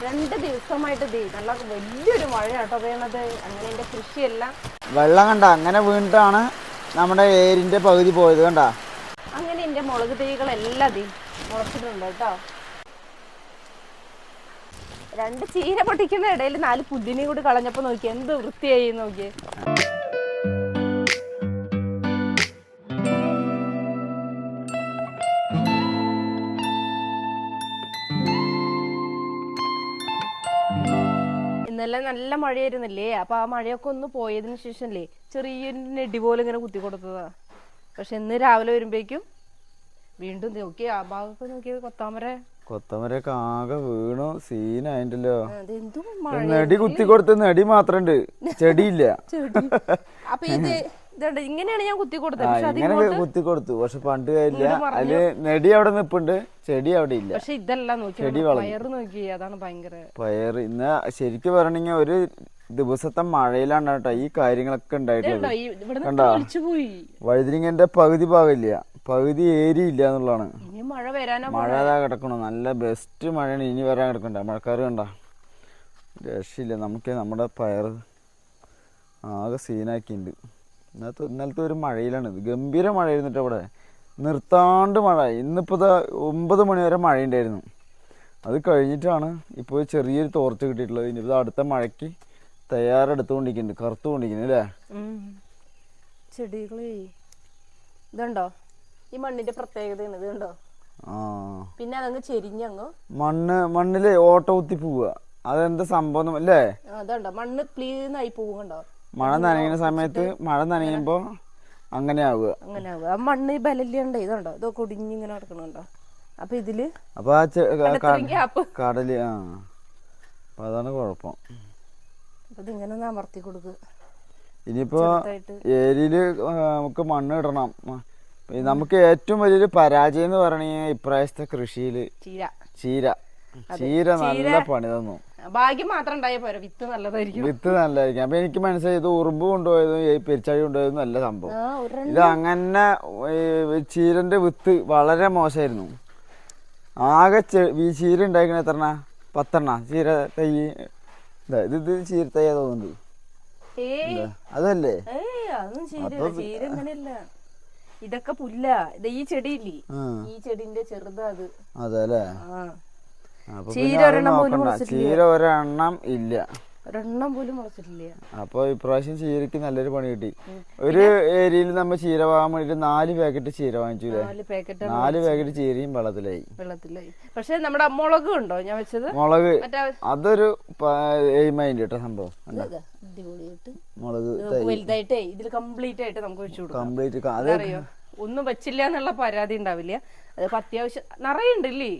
2 ദിവസമായിട്ട് നല്ല വലിയൊരു മഴയാട്ടോ പെയ്യണത്. അങ്ങനെ എന്റെ കൃഷിയെല്ലാം വെള്ളം കണ്ട അങ്ങനെ വീണിട്ടാണ് നമ്മുടെ ഏരിന്റെ പകുതി പോയത് കണ്ട. അങ്ങനെ എന്റെ മുളക് തൈകളെല്ലാം മുളച്ചിട്ടുണ്ട് കേട്ടോ. 2 ചീര പൊട്ടിക്കുന്ന ഇടയിൽ 4 പുല്ലിനെയും കൂടി കളഞ്ഞപ്പോ നോക്കിയേ എന്ത് വൃത്തിയായി നോക്കിയേ. ഇന്നലെ നല്ല മഴയായിരുന്നില്ലേ, അപ്പൊ ആ മഴയൊക്കെ ഒന്ന് പോയതിനു ശേഷമല്ലേ ചെറിയൊരു നെടി പോലെ ഇങ്ങനെ കുത്തി കൊടുത്തതാ. പക്ഷെ ഇന്ന് രാവിലെ വരുമ്പോഴേക്കും വീണ്ടും നോക്കിയ ആ ഭാഗത്ത് നോക്കിയത് കൊത്താമരൊക്കെ ആകെ വീണു സീനായിട്ടല്ലോ. നെടി കുത്തി കൊടുത്ത നെടി മാത്രണ്ട്, ചെടിയില്ല. അപ്പൊ ഇങ്ങനെയാണ് ഞാൻ കുത്തി കൊടുത്തു. പക്ഷെ പണ്ട് കാര്യമില്ല, അതില് നെടി അവിടെ നിപ്പുണ്ട്, ചെടി അവിടെ ഇല്ല. പക്ഷെ ഇതല്ല ചെടി നോക്കി അതാണ് ഭയങ്കര പയറ്. ഇന്ന് ശരിക്കും പറയണെങ്കിൽ ഒരു ദിവസത്തെ മഴയിലാണ് കേട്ടോ ഈ കാര്യങ്ങളൊക്കെ ഉണ്ടായിട്ടുള്ളത്. കണ്ടോ, വഴുതിരിങ്ങന്റെ പകുതി ഭാഗമില്ല, പകുതി ഏരിയില്ല എന്നുള്ളതാണ്. മഴ കിടക്കണു, നല്ല ബെസ്റ്റ് മഴയാണ് ഇനി വരാൻ കിടക്കണ്ട. മഴക്കാറ് കണ്ട രക്ഷയില്ല. നമുക്ക് നമ്മുടെ പയറ് ആകെ സീനാക്കിണ്ട്. ഇന്നലത്തെ ഒരു മഴയിലാണ്, ഗംഭീര മഴയായിരുന്നിട്ട് അവിടെ നിർത്താണ്ട് മഴ. ഇന്നിപ്പോ 9 മണി വരെ മഴയുണ്ടായിരുന്നു. അത് കഴിഞ്ഞിട്ടാണ് ഇപ്പോൾ ചെറിയൊരു തോർച്ച കിട്ടിയിട്ടുള്ളത്. ഇനിയിപ്പോൾ അടുത്ത മഴയ്ക്ക് തയ്യാറെടുത്തുകൊണ്ടിരിക്കുന്നുണ്ട്, കറുത്തുകൊണ്ടിരിക്കുന്നു അല്ലേ. ചെടികളേ ഇതുണ്ടോ, ഈ മണ്ണിന്റെ പ്രത്യേകതയാണ് ഇത് കണ്ടോ. പിന്നെ അതങ്ങ് ചെരിഞ്ഞങ്ങ് മണ്ണില് ഓട്ട കുത്തി പോവുക, അതെന്താ സംഭവം അല്ലേ. അതുണ്ടോ മണ്ണ് ക്ലീനായി പോവും കണ്ടോ. മഴ നനയുന്ന സമയത്ത് മഴ നനയുമ്പോ അങ്ങനെ ആവുക. ആ മണ്ണ് ബലല്ലുണ്ട്. ഇതുണ്ടോ, ഇതൊക്കെ കുടിഞ്ഞിങ്ങനെ നടക്കണുണ്ടോ. അപ്പൊ ഇതില് അപ്പൊ കടല് അപ്പൊ അതാണ് കുഴപ്പം. ഇതിങ്ങനെ ഒന്ന് അമർത്തി കൊടുക്കുക. ഇനിയിപ്പോ ഏരിയില് നമുക്ക് മണ്ണ് ഇടണം. നമുക്ക് ഏറ്റവും വലിയൊരു പരാജയം എന്ന് പറയണെങ്കിൽ ഇപ്രാവശ്യത്തെ കൃഷിയില് ചീര നല്ല പണി തന്നു. ഭാഗ്യം മാത്രം ഉണ്ടായ പോരാ, വിത്ത് നല്ലതായിരിക്കും. അപ്പൊ എനിക്ക് മനസ്സിലായി ഇത് ഉറുമ്പ് കൊണ്ടുപോയതും പെരിച്ചാഴി കൊണ്ടുപോയതും നല്ല സംഭവം. ഇത് അങ്ങനെ ചീരന്റെ വിത്ത് വളരെ മോശമായിരുന്നു. ആകെ ചീര ഉണ്ടായിരിക്കണ എത്ര 10 ചീര തൈ. ഇത് ചീര തൈ തോന്നുന്നുണ്ട്, അതല്ലേ. ഇതൊക്കെ പുല്ല. ഈ ചെടിയില്ലേ, ഈ ചെടിന്റെ ചെറുതാ അത്. അതല്ലേ. ചീര ഒരെണ്ണം ഇല്ല, ഒരെണ്ണം പോലും മുളച്ചിട്ടില്ല. അപ്പൊ ഇപ്രാവശ്യം ചീരക്ക് നല്ലൊരു പണി കിട്ടി. ഒരു ഏരിയയിൽ നമ്മൾ ചീര വാങ്ങാൻ വേണ്ടിട്ട് 4 പാക്കറ്റ് ചീര വാങ്ങിച്ചു. 4 പാക്കറ്റ് ചീരയും വെള്ളത്തിലായി. പക്ഷെ നമ്മുടെ മുളക് ഉണ്ടോ ഞാൻ വെച്ചത്, മുളക് അതൊരു എയിമൈൻഡ് കേട്ടോ സംഭവം. മുളക് വലുതായിട്ടേ ഇതിൽ കംപ്ലീറ്റ് ആയിട്ട് നമുക്ക് വെച്ചു കൊടുക്കാം. അതറിയോ, ഒന്നും വെച്ചില്ല എന്നുള്ള പരാതി ഉണ്ടാവില്ല. അതിപ്പോ അത്യാവശ്യം നിറയുണ്ടല്ലേ.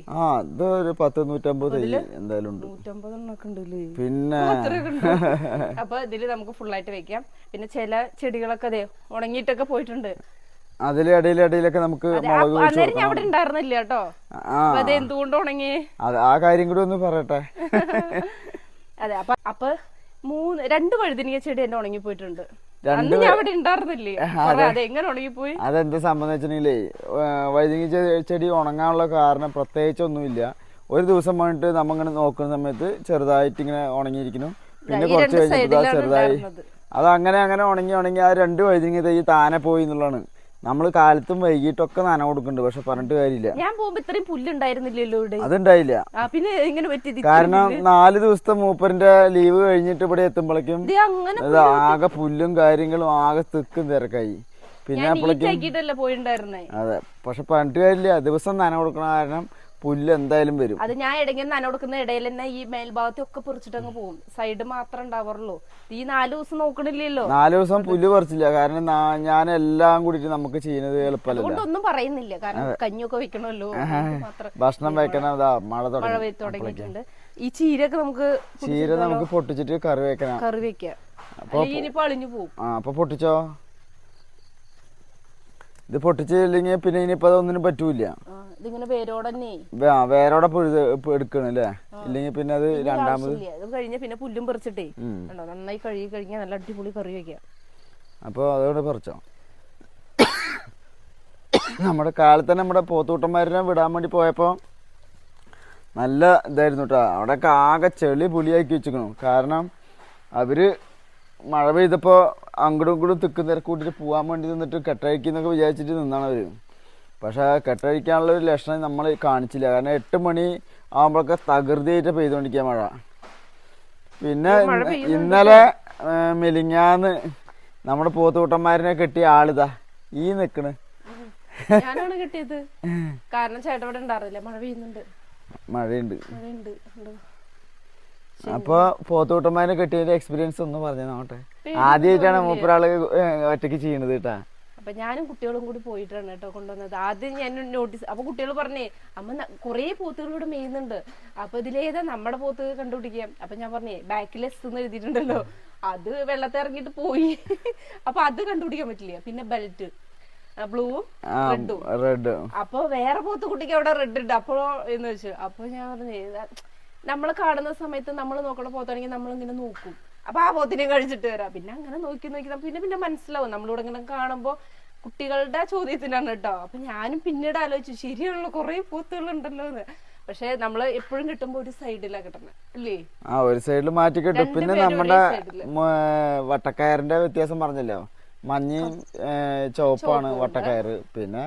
ഒരു 10-150 എന്തായാലും ഉണ്ട്. 150 ഉണ്ടല്ലേ. പിന്നെ അപ്പൊ ഇതില് നമുക്ക് ഫുള്ളായിട്ട് വെക്കാം. പിന്നെ ചില ചെടികളൊക്കെ അതെ ഉണങ്ങിയിട്ടൊക്കെ പോയിട്ടുണ്ട്. അതില് ഇടയിലൊക്കെ നമുക്ക് അന്നേരം ഞാൻ അവിടെ ഉണ്ടായിരുന്നില്ല കേട്ടോ. അത് എന്തുകൊണ്ട് ഉണങ്ങി, ആ കാര്യം കൂടി ഒന്ന് പറയട്ടെ. അതെ, അപ്പൊ 2 വഴുതിനിയ ചെടി എന്നെ ഉണങ്ങി പോയിട്ടുണ്ട്. അവിടെ ഉണ്ടായിരുന്നില്ലേ, അതെങ്ങനെ ഉണങ്ങിപ്പോയി. അതെന്താ സംഭവം വെച്ചിട്ടുണ്ടെങ്കിലേ, വഴുതിങ്ങ ചെടി ഉണങ്ങാനുള്ള കാരണം പ്രത്യേകിച്ച് ഒന്നുമില്ല. ഒരു ദിവസം വന്നിട്ട് നമ്മങ്ങനെ നോക്കുന്ന സമയത്ത് ചെറുതായിട്ട് ഇങ്ങനെ ഉണങ്ങിയിരിക്കുന്നു. പിന്നെ കുറച്ച് കഴിഞ്ഞപ്പോൾ ചെറുതായി അത് അങ്ങനെ ഉണങ്ങി ആ 2 വഴുതിങ്ങ തൈ താനെ പോയി എന്നുള്ളതാണ്. നമ്മള് കാലത്തും വൈകിട്ടൊക്കെ നന കൊടുക്കുന്നുണ്ട്, പക്ഷെ പറഞ്ഞിട്ട് കാര്യമില്ല. ഞാൻ പോകുമ്പോ ഇത്രയും പുല്ലുണ്ടായിരുന്നില്ലല്ലോ ഇവിടെ. അതുണ്ടായില്ല. പിന്നെ ഇങ്ങനെ കാരണം 4 ദിവസത്തെ മൂപ്പറിന്റെ ലീവ് കഴിഞ്ഞിട്ട് ഇവിടെ എത്തുമ്പോഴേക്കും ആകെ പുല്ലും കാര്യങ്ങളും ആകെ തിക്കും തിരക്കായി. പിന്നെ അതെ, പക്ഷെ പറഞ്ഞിട്ട് കാര്യമില്ല, ദിവസം നന കൊടുക്കണ കാരണം പുല്ല് എന്തായാലും വരും. അത് ഞാൻ ഇടയ്ക്ക് നന കൊടുക്കുന്ന ഇടയിൽ തന്നെ ഈ മേൽഭാഗത്തൊക്കെ പറിച്ചിട്ടങ്ങ് പോകും. സൈഡ് മാത്രം ഉണ്ടാവാറുള്ളൂ. ഈ 4 ദിവസം നോക്കണില്ലല്ലോ. 4 ദിവസം പുല്ല് പറിച്ചില്ല, കാരണം ഞാൻ എല്ലാം കൂടിട്ട് നമുക്ക് ചെയ്യുന്നത് എളുപ്പമല്ല. ഒന്നും പറയുന്നില്ല, കാരണം കഞ്ഞിയൊക്കെ വെക്കണമല്ലോ, ഭക്ഷണം വെക്കണം. മഴ തുടങ്ങിയിട്ടുണ്ട്. ഈ ചീരൊക്കെ നമുക്ക് പൊട്ടിച്ചിട്ട് കറി വെക്കണം. ഇനിയിപ്പോ അളിഞ്ഞു പോകും. അപ്പൊ പൊട്ടിച്ചോ. ഇത് പൊട്ടിച്ചില്ലെങ്കിൽ പിന്നെ ഇനിയിപ്പോ അതൊന്നിനും പറ്റൂല. ഇതിങ്ങനെ വേരോടെ എടുക്കണല്ലേ, ഇല്ലെങ്കിൽ പിന്നെ അത് രണ്ടാമത് കഴിഞ്ഞ പിന്നെ പുല്ലും പറിച്ചിട്ടേ നന്നായി കഴുകി കഴിഞ്ഞാൽ നല്ല അടിപൊളി കറി വെക്കാം. അപ്പൊ അതോടെ പറിച്ചോ. നമ്മുടെ കാലത്ത് തന്നെ നമ്മുടെ പോത്തൂട്ടന്മാരെ വിടാൻ വേണ്ടി പോയപ്പോ നല്ല ഇതായിരുന്നു കേട്ടോ. അവിടെയൊക്കെ ആകെ ചെളി പുളിയാക്കി വെച്ചിരിക്കണു. കാരണം അവർ മഴ പെയ്തപ്പോൾ അങ്ങോട്ടും ഇങ്ങോട്ടും തിക്കും തിരക്ക് കൂട്ടിയിട്ട് പോകാൻ വേണ്ടി നിന്നിട്ട് കെട്ടഴിക്കുന്നൊക്കെ വിചാരിച്ചിട്ട് നിന്നാണ് അവർ. പക്ഷേ കെട്ടഴിക്കാനുള്ള ഒരു ലക്ഷണം നമ്മൾ കാണിച്ചില്ല. കാരണം 8 മണി ആകുമ്പോഴൊക്കെ തകൃതിയായിട്ട് പെയ്തുകൊണ്ടിരിക്കുക മഴ. പിന്നെ ഇന്നലെ മെലിഞ്ഞാന്ന് നമ്മുടെ പോത്തുകൂട്ടന്മാരനെ കെട്ടിയ ആളിതാ ഈ നിക്കണ്. ഞാനാണ് കിട്ടിയത്. കാരണം ചേട്ടൻ ഇവിടെ ഉണ്ടാറില്ല, മഴ പെയ്യുന്നുണ്ട്, മഴയുണ്ട്. മഴയുണ്ട്. അപ്പൊ പോത്തുകൂട്ടന്മാരെ കെട്ടിയതിന്റെ എക്സ്പീരിയൻസ് ഒന്ന് പറഞ്ഞു നോട്ടെ. ആദ്യമായിട്ടാണ് മൂപ്പരാള് ഒറ്റയ്ക്ക് ചെയ്യണത് കേട്ടാ. അപ്പൊ ഞാനും കുട്ടികളും കൂടി പോയിട്ടാണ് കേട്ടോ കൊണ്ടുവന്നത്. ആദ്യം ഞാൻ നോട്ടീസ്, അപ്പൊ കുട്ടികൾ പറഞ്ഞേ അമ്മ കുറെ പോത്തുകൾ ഇവിടെ മെയ്യുന്നുണ്ട്, അപ്പൊ ഇതിലേതാ നമ്മുടെ പോത്ത് കണ്ടുപിടിക്കാം. അപ്പൊ ഞാൻ പറഞ്ഞേ ബാക്കിൽ എസ് എന്ന് എഴുതിയിട്ടുണ്ടല്ലോ, അത് വെള്ളത്തിൽ ഇറങ്ങിയിട്ട് പോയി. അപ്പൊ അത് കണ്ടുപിടിക്കാൻ പറ്റില്ല. പിന്നെ ബെൽറ്റ് ബ്ലൂവും റെഡും. അപ്പൊ വേറെ പോത്ത് കുട്ടിക്ക് അവിടെ റെഡ് ഉണ്ട്. അപ്പോഴോ എന്ന് വെച്ചു. അപ്പൊ ഞാൻ പറഞ്ഞേ നമ്മൾ കാണുന്ന സമയത്ത് നമ്മൾ നോക്കണ പോത്താണെങ്കിൽ നമ്മളിങ്ങനെ നോക്കും, അപ്പൊ ആ പോത്തിനെ കഴിച്ചിട്ട് വരാം. പിന്നെ അങ്ങനെ നോക്കി പിന്നെ മനസ്സിലാവും നമ്മളിവിടെ ഇങ്ങനെ കാണുമ്പോ. കുട്ടികളുടെ ചോദ്യത്തിനാണ് കേട്ടോ. അപ്പൊ ഞാനും പിന്നീട് ആലോചിച്ചു, ശരിയാണല്ലോ കുറെ പോത്തുകൾ ഉണ്ടല്ലോ എന്ന്. പക്ഷെ നമ്മള് എപ്പോഴും കിട്ടുമ്പോ ഒരു സൈഡിലാ കിട്ടണേ അല്ലേ? ഒരു സൈഡിൽ മാറ്റി കിട്ടും. പിന്നെ നമ്മുടെ വട്ടക്കയറിന്റെ വ്യത്യാസം പറഞ്ഞല്ലോ, മഞ്ഞയും ചുവപ്പാണ് വട്ടക്കയറ്. പിന്നെ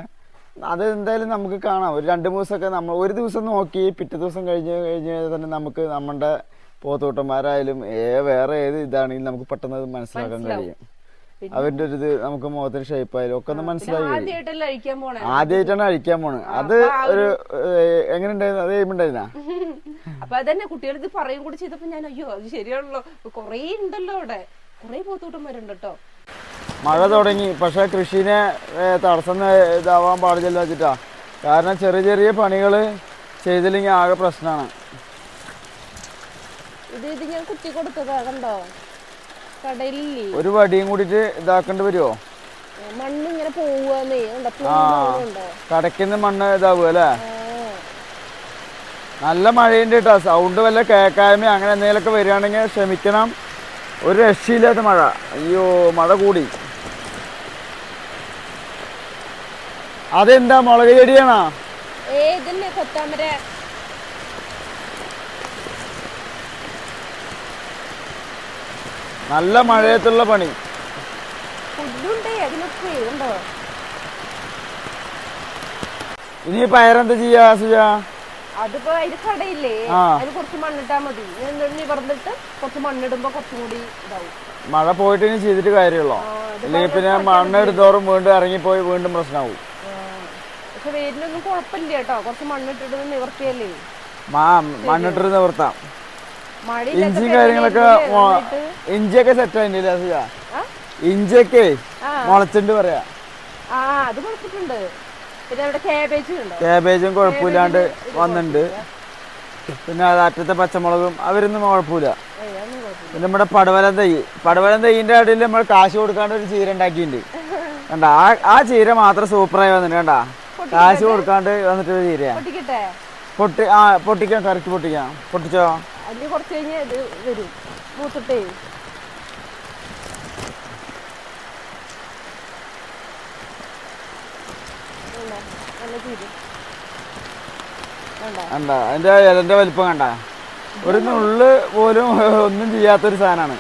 അത് എന്തായാലും നമുക്ക് കാണാം. ഒരു 2-3 ദിവസമൊക്കെ നമ്മൾ ഒരു ദിവസം നോക്കി പിറ്റേ ദിവസം കഴിഞ്ഞ് തന്നെ നമുക്ക് നമ്മുടെ പോത്തുകൂട്ടന്മാരായാലും വേറെ ഏത് ഇതാണെങ്കിലും നമുക്ക് പെട്ടെന്ന് അത് മനസ്സിലാക്കാൻ കഴിയും. അവരുടെ ഒരു ഇത് നമുക്ക് മുഖത്തിന് ഷേപ്പായാലും ഒക്കെ ഒന്ന് മനസ്സിലായി. ആദ്യമായിട്ടാണ് അഴിക്കാൻ പോണത്. അത് ഒരു എങ്ങനെ ഉണ്ടായിരുന്നു? അത് എയിമുണ്ടായിരുന്നാ? അപ്പൊ അതന്നെ കുട്ടികൾ ഇത് പറയും കൂടി ചെയ്തപ്പോ ഞാൻ അയ്യോ അത് ശരിയാണല്ലോ, കൊറേ ഉണ്ടല്ലോ അവിടെ, കൊറേ പോത്തുകൂട്ടന്മാരുണ്ട് കേട്ടോ. മഴ തുടങ്ങി. പക്ഷെ കൃഷിനെ തടസ്സം ഇതാവാൻ പാടില്ലല്ലോ വെച്ചിട്ടാ. കാരണം ചെറിയ ചെറിയ പണികൾ ചെയ്തില്ലെങ്കിൽ ആകെ പ്രശ്നമാണ്. ഇത് ഞാൻ കുത്തി കൊടുത്തതാ കണ്ടോ, കടയിലില്ലേ. ഒരു വടിയും കൂടിട്ട് ഇതാക്കേണ്ടി വരുമോ? മണ്ണ് ഇങ്ങനെ പോവുന്നേ, കടക്കുന്ന മണ്ണ് ഇതാവുക അല്ലേ? നല്ല മഴയുണ്ട് കേട്ടോ. സൗണ്ട് വല്ല കേക്കായ്മ അങ്ങനെ എന്തെങ്കിലുമൊക്കെ വരികയാണെങ്കിൽ ക്ഷമിക്കണം. ഒരു രക്ഷയില്ലാത്ത മഴ. അയ്യോ മഴ കൂടി. അതെന്താ മുളക് ചെടിയാണോ? നല്ല മഴയത്തുള്ള പണി. ഇനി പയറെന്താ ചെയ്യാ സുജ? അതിപ്പോ അതിന് കടയില്ലേ, അതിന് കുറച്ച് മണ്ണിട്ടാ മതി. നിവർന്നിട്ട് കുറച്ച് മണ്ണിടുമ്പോ കുറച്ചും കൂടി ഇതാവും. മഴ പോയിട്ട് ഇനി ചെയ്തിട്ട് കാര്യമുള്ളോ? അല്ലെങ്കിൽ പിന്നെ മണ്ണെടുത്തോറും വീണ്ടും ഇറങ്ങിപ്പോയി വീണ്ടും പ്രശ്നമാവും. പക്ഷെ വേരിനൊന്നും കുഴപ്പമില്ല കേട്ടോ, കുറച്ച് മണ്ണിട്ടിട്ട് നിവർത്തിയല്ലേ. മണ്ണിട്ടിട്ട് നിവർത്താം. ഇഞ്ചിയും കാര്യങ്ങളൊക്കെ ഇഞ്ചിയൊക്കെ സെറ്റ് ആയിട്ടില്ല സുജ? ഇഞ്ചിയൊക്കെ മുളച്ചിട്ടുണ്ട് പറയാ. അത് മുളച്ചിട്ടുണ്ട്. പിന്നെ അവിടെ കാബേജും കുഴപ്പമില്ലാണ്ട് വന്നിട്ടുണ്ട്. പിന്നെ അറ്റത്തെ പച്ചമുളകും അവരൊന്നും കുഴപ്പമില്ല. പിന്നെ നമ്മുടെ പടവലം തൈന്റെ അടിയിൽ നമ്മൾ കാശ് കൊടുക്കാണ്ട് ഒരു ചീര ഉണ്ടാക്കിയിട്ടുണ്ട് കണ്ട. ആ ചീര മാത്രം സൂപ്പറായി വന്നിട്ട് കണ്ട. കാശ് കൊടുക്കാണ്ട് വന്നിട്ടൊരു ചീരയാ. പൊട്ടിക്കാം, കറക്റ്റ് പൊട്ടിക്കാം. പൊട്ടിച്ചോ? കുറച്ച് കഴിഞ്ഞ് ഇത് വരും മൂത്തിട്ടേ. കണ്ട അതിന്റെ ഇലന്റെ വലിപ്പം കണ്ട. ഒരു നുള്ള് പോലും ഒന്നും ചെയ്യാത്തൊരു സാധനമാണ്.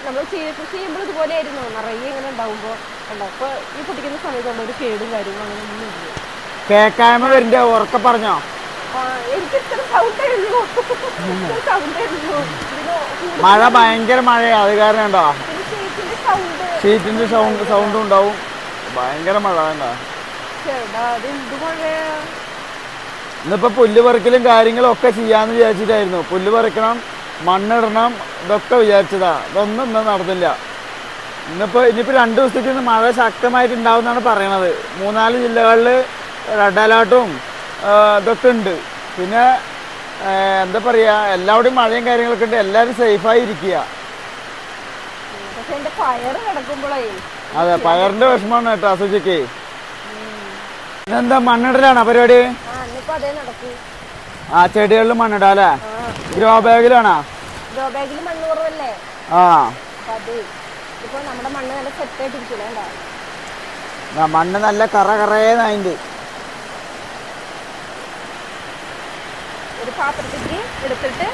നമ്മൾ കൃഷി ചെയ്യുമ്പോൾ ഇതുപോലെ ആയിരുന്നു, നിറയെ ഇങ്ങനെ ഉണ്ടാവുമ്പോ അപ്പൊ ഈ പൊട്ടിക്കുന്ന സമയത്തുള്ള ഒരു കേടും കാര്യങ്ങളും അങ്ങനെ ഒന്നും ഇല്ല. കേക്കായ്മ വരണ്ടേ? ഉറക്കെ പറഞ്ഞോ. എനിക്ക് ഇത്ര സൗണ്ട് ആയിരുന്നു. മഴ ഭയങ്കര മഴയാ, അത് കാരണം ഉണ്ടോ ഷീറ്റിന്റെ സൗണ്ടും ഉണ്ടാവും. ഭയങ്കര മഴ കണ്ടോ. ഇന്നിപ്പോ പുല്ല് പറിക്കലും കാര്യങ്ങളും ഒക്കെ ചെയ്യാന്ന് വിചാരിച്ചിട്ടായിരുന്നു. പുല്ല് പറിക്കണം, മണ്ണിടണം, ഇതൊക്കെ വിചാരിച്ചതാ. ഇതൊന്നും ഇന്ന് നടന്നില്ല. ഇനിയിപ്പോ 2 ദിവസത്തേക്ക് ഇന്ന് മഴ ശക്തമായിട്ടുണ്ടാവും എന്നാണ് പറയണത്. 3-4 ജില്ലകളിൽ റെഡ് അലേർട്ടും ഇതൊക്കെ ഉണ്ട്. പിന്നെ എന്താ പറയാ, എല്ലാവിടെയും മഴയും കാര്യങ്ങളൊക്കെ ഉണ്ട്. എല്ലാവരും സേഫായി ഇരിക്കുക. അതെ, പയറിന്റെ വിഷമമാണ് കേട്ടോ സുജിക്ക്. ഇതെന്താ മണ്ണിടലാണോ പരിപാടി? ചെടികളിൽ മണ്ണിടാ അല്ലേ? ഗ്രോ ബാഗിലാണോ? മണ്ണ് നല്ല കറേന്നായിണ്ട്. പാത്രത്തിലേക്ക് എടുത്തിട്ട്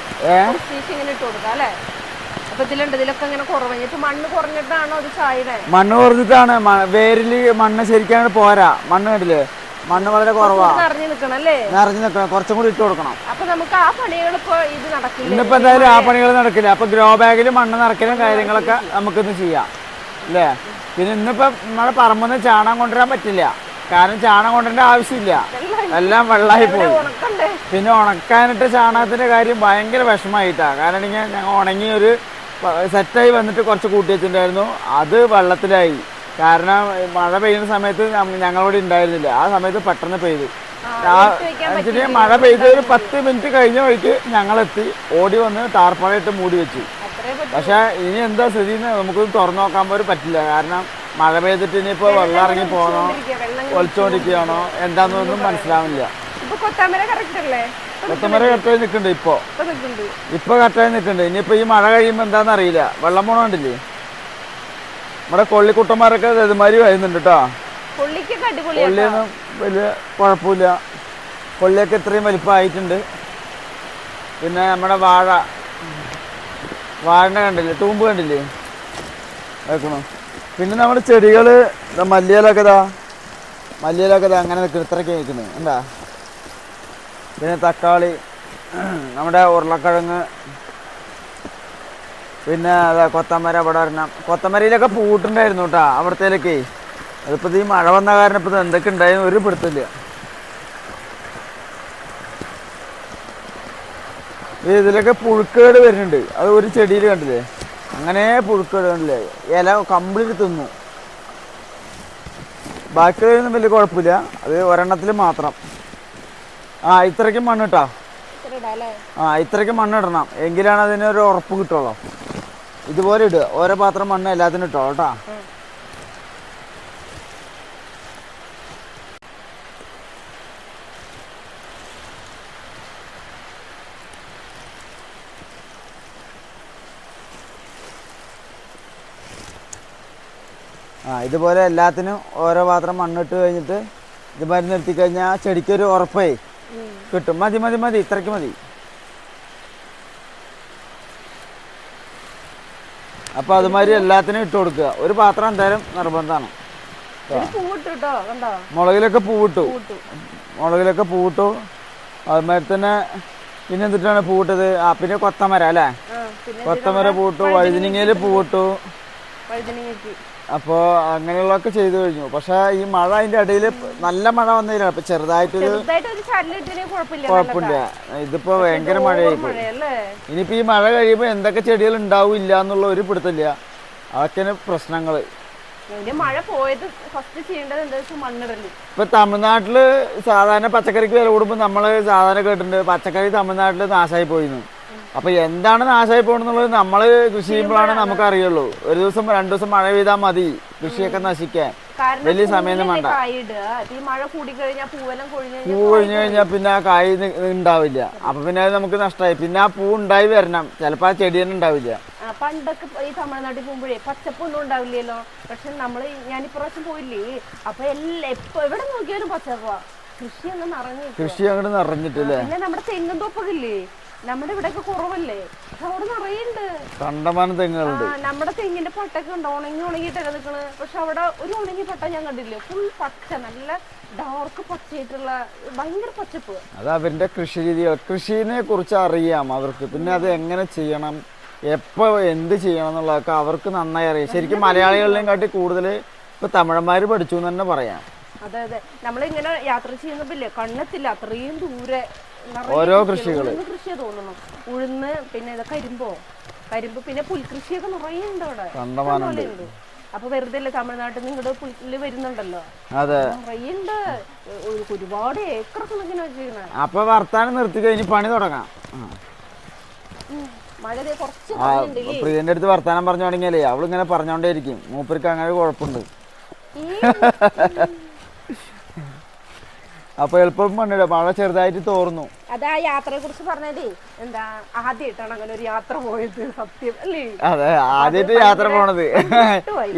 ഇങ്ങനെ ഇട്ട് കൊടുക്കാം അല്ലേ? അപ്പൊ ഇതിലൊക്കെ ഇങ്ങനെ കുറവ്. ഇപ്പൊ മണ്ണ് കുറഞ്ഞിട്ടാണോ അത് ചായയുടെ? മണ്ണ് കുറഞ്ഞിട്ടാണ്. വേരില് മണ്ണ് ശരിക്കാണ് പോരാ. മണ്ണ് കണ്ടില്ലേ, മണ്ണ് വളരെ കുറവാണ്. നിറഞ്ഞു നിൽക്കണം അല്ലേ? നിറഞ്ഞു നിൽക്കണം, കുറച്ചും കൂടി ഇട്ട് കൊടുക്കണം. അപ്പൊ നമുക്ക് ആ പണികൾ ഇപ്പൊ ഇത് നടക്കില്ല. ഇന്നിപ്പോ എന്തായാലും ആ പണികൾ നടക്കില്ല. അപ്പൊ ഗ്രോ ബാഗിൽ മണ്ണ് നിറയ്ക്കലും കാര്യങ്ങളൊക്കെ നമുക്കിന്ന് ചെയ്യാം അല്ലേ? പിന്നെ ഇന്നിപ്പോ നമ്മളെ പറമ്പെന്ന് ചാണകം കൊണ്ടുവരാൻ പറ്റില്ല. കാരണം ചാണകം കൊണ്ടുവരേണ്ട ആവശ്യമില്ല, എല്ലാം വെള്ളമായി പോയി. പിന്നെ ഉണക്കാനിട്ട് ചാണകത്തിന്റെ കാര്യം ഭയങ്കര വിഷമായിട്ടാ. കാരണം ഞങ്ങൾ ഉണങ്ങി ഒരു സെറ്റായി വന്നിട്ട് കുറച്ച് കൂട്ടി വെച്ചിട്ടുണ്ടായിരുന്നു. അത് വെള്ളത്തിലായി. കാരണം മഴ പെയ്യുന്ന സമയത്ത് ഞങ്ങളിവിടെ ഉണ്ടായിരുന്നില്ല. ആ സമയത്ത് പെട്ടെന്ന് പെയ്തു. മഴ പെയ്ത് ഒരു 10 മിനിറ്റ് കഴിഞ്ഞ വഴിക്ക് ഞങ്ങളെത്തി. ഓടി വന്ന് ടാർപ്പാളയിട്ട് മൂടി വെച്ചു. പക്ഷെ ഇനി എന്താ സ്ഥിതി നമുക്ക് തുറന്നു നോക്കാൻ പോലും പറ്റില്ല. കാരണം മഴ പെയ്തിട്ട് ഇനിയിപ്പോ വെള്ളം ഇറങ്ങി പോകണോ, ഒളിച്ചോണ്ടിരിക്കുകയാണോ എന്താന്നൊന്നും മനസ്സിലാവില്ല. കൊത്തമര കറക്റ്റായി നിൽക്കുന്നുണ്ട്. ഇപ്പൊ കറക്റ്റായി നിൽക്കുന്നുണ്ട്. ഇനിയിപ്പോ ഈ മഴ കഴിയുമ്പോ എന്താന്ന് അറിയില്ല. വെള്ളം പോണ കണ്ടില്ലേ? നമ്മുടെ കൊള്ളിക്കുട്ടന്മാരൊക്കെ ഇതുമാതിരി വരുന്നുണ്ട് കേട്ടോ. കൊള്ളിയൊന്നും വലിയ കുഴപ്പമില്ല. കൊള്ളിയൊക്കെ ഇത്രയും വലിപ്പമായിട്ടുണ്ട്. പിന്നെ നമ്മുടെ വാഴ കണ്ടില്ലേ, തൂമ്പ് കണ്ടില്ലേ വെക്കണോ. പിന്നെ നമ്മുടെ ചെടികള് മല്ലിയിലൊക്കെ അങ്ങനെ നിൽക്കുന്നു. ഇത്രയൊക്കെ നിൽക്കുന്നത് എന്താ. പിന്നെ തക്കാളി, നമ്മുടെ ഉരുളക്കിഴങ്ങ്, പിന്നെ അതാ കൊത്തമര. ഇവിടെ വരണം. കൊത്തമരയിലൊക്കെ പൂട്ടുണ്ടായിരുന്നു കേട്ടോ അവിടത്തേലൊക്കെ. അതിപ്പോ ഈ മഴ വന്ന കാരണം ഇപ്പൊ എന്തൊക്കെ ഉണ്ടായിരുന്നു ഒരു പിടുത്തില്ല. ഇതിലൊക്കെ പുഴുക്കേട് വരുന്നുണ്ട്. അത് ഒരു ചെടിയിൽ കണ്ടില്ലേ, അങ്ങനെ പുഴുക്കേട് കണ്ടില്ലേ, ഇല കംപ്ലീറ്റ് തിന്നു. ബാക്കിയൊന്നും വലിയ കുഴപ്പമില്ല. അത് ഒരെണ്ണത്തിൽ മാത്രം. ഇത്രയ്ക്കും മണ്ണിട്ടാ. ഇത്രയ്ക്കും മണ്ണിടണം, എങ്കിലാണ് അതിനൊരു ഉറപ്പ് കിട്ടുള്ളൂ. ഇതുപോലെ ഇടുക, ഓരോ പാത്രം മണ്ണ് എല്ലാത്തിനും ഇട്ടോ കേട്ടാ. ഇതുപോലെ എല്ലാത്തിനും ഓരോ പാത്രം മണ്ണിട്ട് കഴിഞ്ഞിട്ട് ഇതുമാതിരി നിർത്തി കഴിഞ്ഞാൽ ചെടിക്കൊരു ഉറപ്പേ കിട്ടും. മതി ഇത്രയ്ക്ക് മതി. അപ്പൊ അതുമാതിരി എല്ലാത്തിനും ഇട്ട് കൊടുക്കുക. ഒരു പാത്രം എന്തായാലും നിർബന്ധമാണ്. മുളകിലൊക്കെ പൂവിട്ടു. അതുമാതിരി തന്നെ പിന്നെ എന്തിട്ടാണ് പൂവിട്ടത്? പിന്നെ കൊത്തമര അല്ലേ, കൊത്തമര പൂവിട്ടു. വഴുതനങ്ങയില് പൂവിട്ടു. അപ്പോൾ അങ്ങനെയുള്ളതൊക്കെ ചെയ്തു കഴിഞ്ഞു. പക്ഷെ ഈ മഴ അതിന്റെ ഇടയിൽ നല്ല മഴ വന്നില്ല. അപ്പൊ ചെറുതായിട്ടൊരു കുഴപ്പമില്ല. ഇതിപ്പോ ഭയങ്കര മഴയായിരിക്കും. ഇനിയിപ്പോ ഈ മഴ കഴിയുമ്പോ എന്തൊക്കെ ചെടികൾ ഉണ്ടാവില്ല എന്നുള്ള ഒരു പിടുത്തില്ല. അതൊക്കെയാണ് പ്രശ്നങ്ങള്. ഇപ്പൊ തമിഴ്നാട്ടില് സാധാരണ പച്ചക്കറിക്ക് വില കൂടുമ്പോ നമ്മള് സാധാരണ കേട്ടിട്ടുണ്ട് പച്ചക്കറി തമിഴ്നാട്ടില് നാശമായി പോയിരുന്നു. അപ്പൊ എന്താണ് നാശമായി പോകണമെന്നുള്ളത് നമ്മള് കൃഷി ചെയ്യുമ്പോഴാണ് നമുക്ക് അറിയുള്ളൂ. ഒരു ദിവസം 2 ദിവസം മഴ പെയ്താൽ മതി കൃഷിയൊക്കെ നശിക്കാൻ. വലിയ സമയം വേണ്ട. പൂ കൊഴിഞ്ഞു കഴിഞ്ഞാൽ പിന്നെ ആ കായ് ഉണ്ടാവില്ല. അപ്പൊ പിന്നെ അത് നമുക്ക് നഷ്ടമായി. പിന്നെ ആ പൂ ഉണ്ടായി വരണം. ചിലപ്പോ ആ ചെടി തന്നെ ഉണ്ടാവില്ല. പണ്ടൊക്കെ ഈ തമിഴ്നാട്ടിൽ പോകുമ്പോഴേ പച്ചപ്പൊന്നും ഉണ്ടാവില്ലല്ലോ. പക്ഷെ നമ്മള് ഞാനിപ്രാവശ്യം പോയില്ലേ, അപ്പൊ എവിടെ നോക്കിയാലും പച്ചപ്പാ. കൃഷി അങ്ങോട്ട് നിറഞ്ഞിട്ടില്ലേ. പിന്നെ നമ്മുടെ തെങ്ങും തോപ്പകില്ലേ, നമ്മുടെ ഇവിടെയൊക്കെ കുറവല്ലേ, അവിടെ നിറയുണ്ട്. കണ്ടമാനം തെങ്ങുകളുണ്ട്. നമ്മുടെ തെങ്ങിന്റെ പട്ടൊക്കെ ഉണ്ട്, ഉണങ്ങിയിട്ടൊക്കെ നിൽക്കണ്. പക്ഷെ അവിടെ ഒരു ഉണങ്ങി പട്ട ഞാൻ കണ്ടില്ലേ. ഫുൾ പച്ച, നല്ല ഡാർക്ക് പച്ചയായിട്ടുള്ള ഭയങ്കര പച്ചപ്പ്. അത് അവരുടെ കൃഷി രീതികൾ. കൃഷിനെ കുറിച്ച് അറിയാം അവർക്ക്. പിന്നെ അത് എങ്ങനെ ചെയ്യണം, എപ്പോ എന്ത് ചെയ്യണം എന്നുള്ളതൊക്കെ അവർക്ക് നന്നായി അറിയാം. ശരിക്കും മലയാളികളെയും കാട്ടി കൂടുതൽ ഇപ്പൊ തമിഴന്മാര് പഠിച്ചു എന്ന് തന്നെ പറയാം. അതെ, നമ്മളിങ്ങനെ യാത്ര ചെയ്യുന്നപ്പില്ലേ കണ്ണെത്തില്ല അത്രയും ദൂരെ ഓരോ കൃഷികള്. കൃഷിയാ തോന്നുന്നു. ഉഴുന്ന്, പിന്നെ കരിമ്പ്, പിന്നെ പുൽകൃഷിയൊക്കെ നിറയുണ്ട് അവിടെ. കണ്ടമാനുണ്ട്. അപ്പൊ വെറുതെ അല്ലേ തമിഴ്നാട്ടിൽ നിങ്ങളുടെ പുല്ല് വരുന്നുണ്ടല്ലോ. അതെ, നിറയുണ്ട്. ഒരുപാട് ഏക്കർ കണക്കിന് വെച്ചിരിക്കണ. അപ്പൊ വർത്താനം നിർത്തി കഴിഞ്ഞ് പണി തുടങ്ങാം. മഴ കുറച്ച് പ്രിയന്റെ അടുത്ത് വർത്താനം പറഞ്ഞു തുടങ്ങിയാലേ അവളിങ്ങനെ പറഞ്ഞോണ്ടേയിരിക്കും. മൂപ്പർക്ക് അങ്ങനെ കുഴപ്പമുണ്ട്. അപ്പൊ എളുപ്പം മണ്ണിട. മഴ ചെറുതായിട്ട് തോർന്നു. അത് ആ യാത്രയെ കുറിച്ച് പറഞ്ഞതേ എന്താ, ആദ്യമായിട്ടാണ് അങ്ങനെ ഒരു യാത്ര പോയത്. സത്യം അല്ലേ? അതെ, ആദ്യമായിട്ട് യാത്ര പോണത്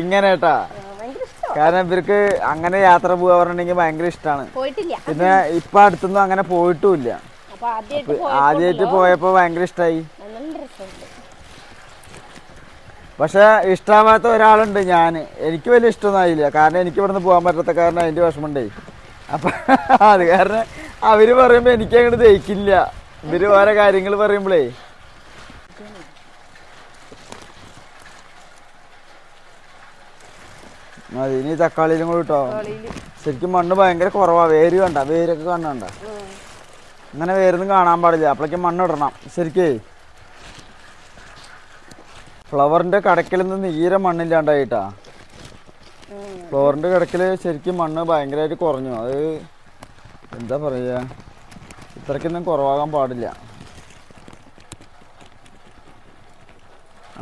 ഇങ്ങനെ കേട്ടാ. കാരണം ഇവർക്ക് അങ്ങനെ യാത്ര പോവാ പറഞ്ഞിട്ടുണ്ടെങ്കിൽ ഭയങ്കര ഇഷ്ടമാണ്. പോയിട്ടില്ല. പിന്നെ ഇപ്പൊ അടുത്തൊന്നും അങ്ങനെ പോയിട്ടുമില്ല. അപ്പൊ ആദ്യമായിട്ട് പോയപ്പോ ഭയങ്കര ഇഷ്ടായി. നല്ല രസമുണ്ട്. പക്ഷെ ഇഷ്ടാവാത്ത ഒരാളുണ്ട് ഞാൻ. എനിക്ക് വലിയ ഇഷ്ടമൊന്നും ആയില്ല. കാരണം എനിക്ക് ഇവിടുന്ന് പോകാൻ പറ്റാത്ത കാരണം അതിന്റെ വിഷമമുണ്ടേ. അപ്പൊ അത് കാരണം അവര് പറയുമ്പോ എനിക്ക് അങ്ങോട്ട് ദഹിക്കില്ല. ഇവര് ഓരോ കാര്യങ്ങൾ പറയുമ്പോഴേ. മതി, ഇനി തക്കാളിയിലും കൂടി ഇട്ടോ. ശരിക്കും മണ്ണ് ഭയങ്കര കുറവാ. വേര് കണ്ട, വേരൊക്കെ കണ്ട. അങ്ങനെ വേരൊന്നും കാണാൻ പാടില്ല. അപ്പോഴേക്കും മണ്ണ് ഇടണം ശരിക്കേ. ഫ്ലവറിന്റെ കടക്കിൽ നിന്ന് തീരെ മണ്ണില്ലാണ്ടായിട്ടാ. ഫ്ലവറിന്റെ കടക്കില് ശരിക്കും മണ്ണ് ഭയങ്കരമായിട്ട് കുറഞ്ഞു. അത് എന്താ പറയാ, ഇത്രയ്ക്കൊന്നും കുറവാകാൻ പാടില്ല.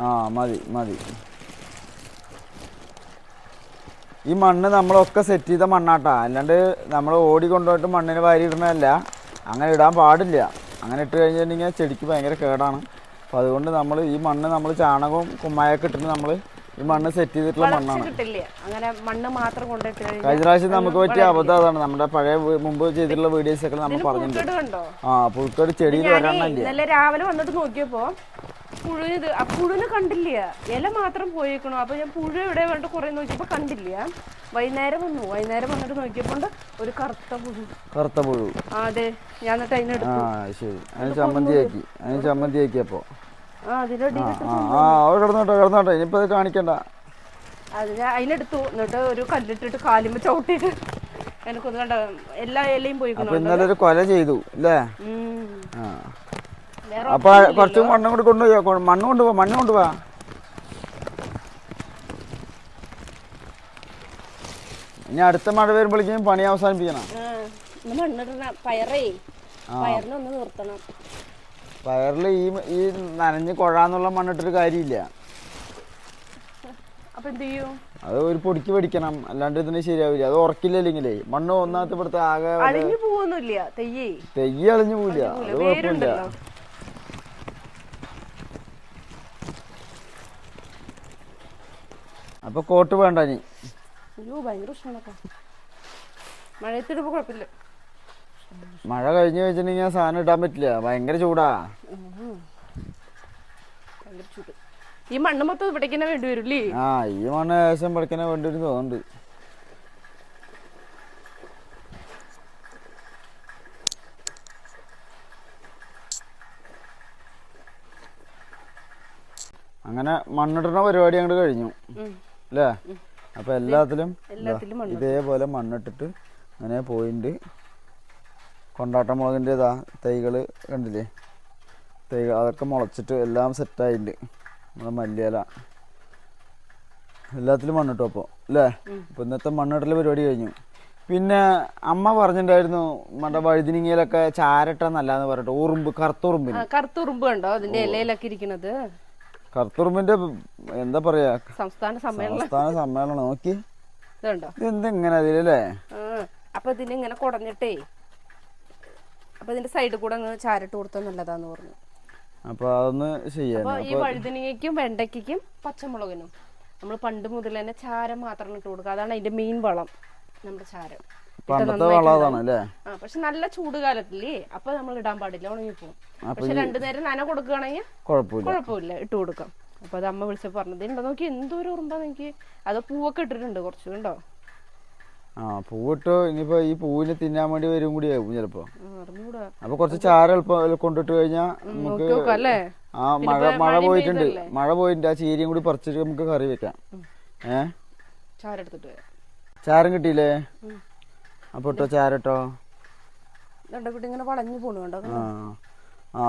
ആ മതി മതി. ഈ മണ്ണ് നമ്മളൊക്കെ സെറ്റ് ചെയ്ത മണ്ണാട്ടാ. അല്ലാണ്ട് നമ്മൾ ഓടി കൊണ്ടുപോയിട്ട് മണ്ണിന് വാരി ഇടുന്നതല്ല. അങ്ങനെ ഇടാൻ പാടില്ല. അങ്ങനെ ഇട്ട് കഴിഞ്ഞിട്ടുണ്ടെങ്കിൽ ചെടിക്ക് ഭയങ്കര കേടാണ്. അപ്പോൾ അതുകൊണ്ട് നമ്മൾ ഈ മണ്ണ് നമ്മൾ ചാണകവും കുമ്മായൊക്കെ ഇട്ടിട്ട് നമ്മൾ ഈ മണ്ണ് സെറ്റ് ചെയ്തിട്ടുള്ള മണ്ണാണ്. കഴിഞ്ഞ പ്രാവശ്യം നമുക്ക് പറ്റിയ അബദ്ധം അതാണ്. നമ്മുടെ പഴയ മുമ്പ് ചെയ്തിട്ടുള്ള വീഡിയോസ് ഒക്കെ നമ്മൾ പറഞ്ഞിട്ടുണ്ട്. ആ പുഴുക്കേട് ചെടിയിൽ വരാനില്ല. രാവിലെ വന്നിട്ട് നോക്കിയപ്പോ പുഴുവിന് കണ്ടില്ല, ഇല മാത്രം പോയേക്കണു. അപ്പൊ ഞാൻ പുഴു എവിടെ വേണ്ട കുറെ നോക്കിയപ്പോ കണ്ടില്ല. വൈകുന്നേരം വന്നിട്ട് നോക്കിയപ്പോ ഒരു കറുത്ത പുഴു. അതെ, ഞാൻ അതിനെടുത്തു. ശരി, അതിന് ചമ്മന്തി ആക്കി. അപ്പൊ കിടന്നോട്ടെ, ഇനിയിപ്പോ അത് കാണിക്കണ്ട. അതിനെടുത്തു. എന്നിട്ട് ഒരു കല്ലിട്ടിട്ട് കാലുമ്പോ ചവിട്ടിട്ട് എനിക്കൊന്നും കണ്ട എല്ലാ ഇലയും പോയി. ഇന്നലെ ഒരു കൊല ചെയ്തു അല്ലേ? അപ്പൊ കുറച്ച് മണ്ണും കൂടി കൊണ്ടുപോയി. മണ്ണ് കൊണ്ടുപോവാ. ഇനി അടുത്ത മഴ വരുമ്പോഴേക്കും പണി അവസാനിപ്പിക്കണം. പയറിൽ ഈ നനഞ്ഞ് കൊഴാന്നുള്ള മണ്ണിട്ടൊരു കാര്യമില്ല. അത് ഒരു പൊടിക്ക് പഠിക്കണം, അല്ലാണ്ട് ഇതിന് ശരിയാവില്ല. അത് ഉറക്കില്ലെങ്കിലേ മണ്ണ് ഒന്നാമത്തെ ഇവിടുത്തെ ആകെ തെയ്യ് അളിഞ്ഞു പോവില്ല. അത് കുഴപ്പമില്ല. അപ്പൊ കോട്ട് വേണ്ട നീ. മഴ കഴിഞ്ഞു വെച്ചിട്ടുണ്ടെങ്കിൽ സാധനം ഇടാൻ പറ്റില്ല. ഭയങ്കര ചൂടാ. ഈ മണ്ണ് മൊത്തം ഇവിടേക്കന്നെ വേണ്ടി വരൂല്ലേ? ആ, ഈ മണ്ണ് ഏകദേശം ഇവിടേക്കന്നെ വേണ്ടി വരും തോന്നുന്നുണ്ട്. അങ്ങനെ മണ്ണിടുന്ന പരിപാടി അങ്ങോട്ട് കഴിഞ്ഞു അല്ലേ? അപ്പൊ എല്ലാത്തിലും ഇതേപോലെ മണ്ണിട്ടിട്ട് അങ്ങനെ പോയിന്റ്. കൊണ്ടാട്ട മുളകിൻ്റെ തൈകള് കണ്ടില്ലേ? തൈകൾ അതൊക്കെ മുളച്ചിട്ട് എല്ലാം സെറ്റായിട്ടുണ്ട്. നമ്മുടെ മല്ലിയില എല്ലാത്തിലും മണ്ണിട്ടു അപ്പോൾ അല്ലേ? അപ്പൊ ഇന്നത്തെ മണ്ണിടൽ പരിപാടി കഴിഞ്ഞു. പിന്നെ അമ്മ പറഞ്ഞിട്ടുണ്ടായിരുന്നു നമ്മുടെ വഴുതിനിങ്ങയിലൊക്കെ ചാരട്ട നല്ലാന്ന് പറഞ്ഞിട്ട്. കറുത്തുറുമ്പ് കണ്ടോ അതിന്റെ ഇലയിലൊക്കെ ഇരിക്കുന്നത്? കറുത്തുറുമ്പിന്റെ എന്താ പറയാ, സംസ്ഥാന സമ്മേളനം നോക്കി എന്തെങ്ങനെ അതിലല്ലേ? അപ്പൊ ഇതിനിങ്ങനെ കുടഞ്ഞിട്ടേ അപ്പൊ ഇതിന്റെ സൈഡിൽ കൂടെ അങ്ങ് ചാരിട്ട് കൊടുത്താൽ നല്ലതാന്ന് പറഞ്ഞു. അപ്പൊ അതൊന്ന് ചെയ്യാം. ഈ വഴുതനങ്ങയ്ക്കും വെണ്ടയ്ക്കും പച്ചമുളകിനും നമ്മൾ പണ്ട് മുതൽ തന്നെ ചാരം മാത്രം ഇട്ട് കൊടുക്കുക. അതാണ് അതിന്റെ മെയിൻ വളം, നമ്മുടെ ചാരം. പക്ഷെ നല്ല ചൂട് കാലത്തില്ലേ അപ്പൊ നമ്മൾ ഇടാൻ പാടില്ല, ഉണങ്ങിപ്പോവും. പക്ഷെ രണ്ടു നേരം നന കൊടുക്കുകയാണെങ്കിൽ കുഴപ്പമില്ല, ഇട്ട് കൊടുക്കാം. അപ്പൊ അത് അമ്മ വിളിച്ചപ്പോ പറഞ്ഞത് ഉണ്ടോ നോക്കി, എന്തോരം ഉറുമ്പാന്ന് എനിക്ക്. അത് പൂവൊക്കെ ഇട്ടിട്ടുണ്ട് കുറച്ച്, കണ്ടോ? പൂവിട്ടോ. ഇനിയിപ്പോ ഈ പൂവിന് തിന്നാൻ വേണ്ടി വരും കൂടി ആവും ചിലപ്പോ. അപ്പൊ കുറച്ച് ചാരം എളുപ്പം കൊണ്ടിട്ട് കഴിഞ്ഞാൽ നമുക്ക് മഴ പോയിട്ടുണ്ട്. ആ ചീരയും കൂടി പറിച്ചിട്ട് നമുക്ക് കറി വെക്കാം. ചാരം കിട്ടിയില്ലേ? അപ്പൊ ഇട്ടോ ചാരട്ടോ.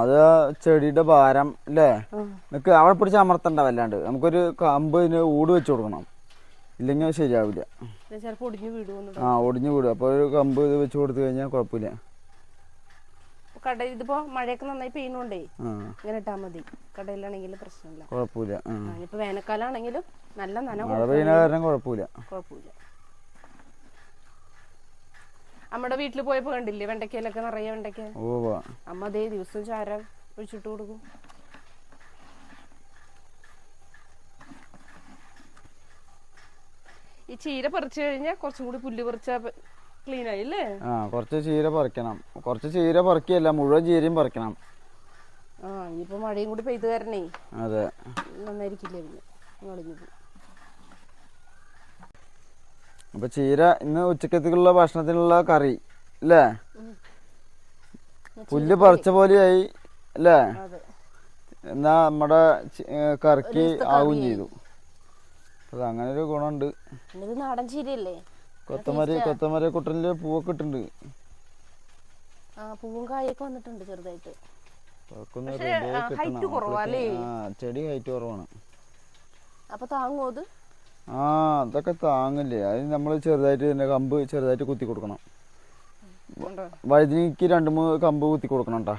അത് ചെടിയുടെ ഭാരം അല്ലേ? നിനക്ക് അവിടെ പിടിച്ച് അമർത്തണ്ട വല്ലാണ്ട്. നമുക്കൊരു കമ്പ് ഊട് വെച്ച് കൊടുക്കണം, ഇല്ലെങ്കിൽ ശരിയാവില്ല. ഒടിഞ്ഞു വീടും. അപ്പൊ ഒരു കമ്പ് ഇത് വെച്ച് കൊടുത്തു കഴിഞ്ഞാൽ കുഴപ്പമില്ല. ഇതിപ്പോ മഴയൊക്കെ നന്നായി പെയ്യുന്നോണ്ടേ ഇങ്ങനെ ഇട്ടാ മതി. കടയിലാണെങ്കിലും പ്രശ്നമില്ല, കുഴപ്പമില്ല. ഇപ്പൊ വേനൽക്കാലാണെങ്കിലും നല്ല മഴ പെയ്യുന്ന കാരണം കുഴപ്പമില്ല. നമ്മുടെ വീട്ടിൽ പോയപ്പോ കണ്ടില്ലേ വെണ്ടയ്ക്കയിലൊക്കെ നിറയെ വെണ്ടയ്ക്ക. അമ്മ അതേ ദിവസം ചാരം ഒഴിച്ചിട്ട് കൊടുക്കും. ഈ ചീര പറിച്ചു കഴിഞ്ഞാൽ കുറച്ചും കൂടി പുല്ല് പറിച്ചാ ക്ലീൻ ആയില്ലേ? ആ കുറച്ച് ചീര പറിക്കണം. കുറച്ച് ചീര പറിക്കുകയല്ല, മുഴുവൻ ചീരയും പറിക്കണം. ആ ഇനിയിപ്പോ മഴയും കൂടി പെയ്ത് തരണേ. അതെ, നന്നായിരിക്കില്ലേ പിന്നെ കളഞ്ഞു പോകും. അപ്പൊ ചീര ഇന്ന് ഉച്ചക്കത്തേക്കുള്ള ഭക്ഷണത്തിനുള്ള കറി അല്ലേ? പുല്ല് പറിച്ച പോലെയായി അല്ലേ? എന്നാ നമ്മുടെ കറിക്ക് ആവുകയും ചെയ്തു. അത് അങ്ങനെ ഒരു ഗുണമുണ്ട്. നാടൻ ചീരയല്ലേ? കൊത്തമര കുട്ടനില് പൂവൊക്കെ ഇട്ടുണ്ട്. പൂവും കായൊക്കെ വന്നിട്ടുണ്ട് ചെറുതായിട്ട്. ചെടി ഹൈറ്റ് കുറവാണ്. അപ്പൊ താങ്ങോ അത്? അതൊക്കെ താങ്ങില്ലേ. അതിന് നമ്മൾ ചെറുതായിട്ട് തന്നെ കമ്പ് ചെറുതായിട്ട് കുത്തി കൊടുക്കണം. വഴുതിനിക്ക് 2-3 കമ്പ് കുത്തി കൊടുക്കണം കേട്ടാ,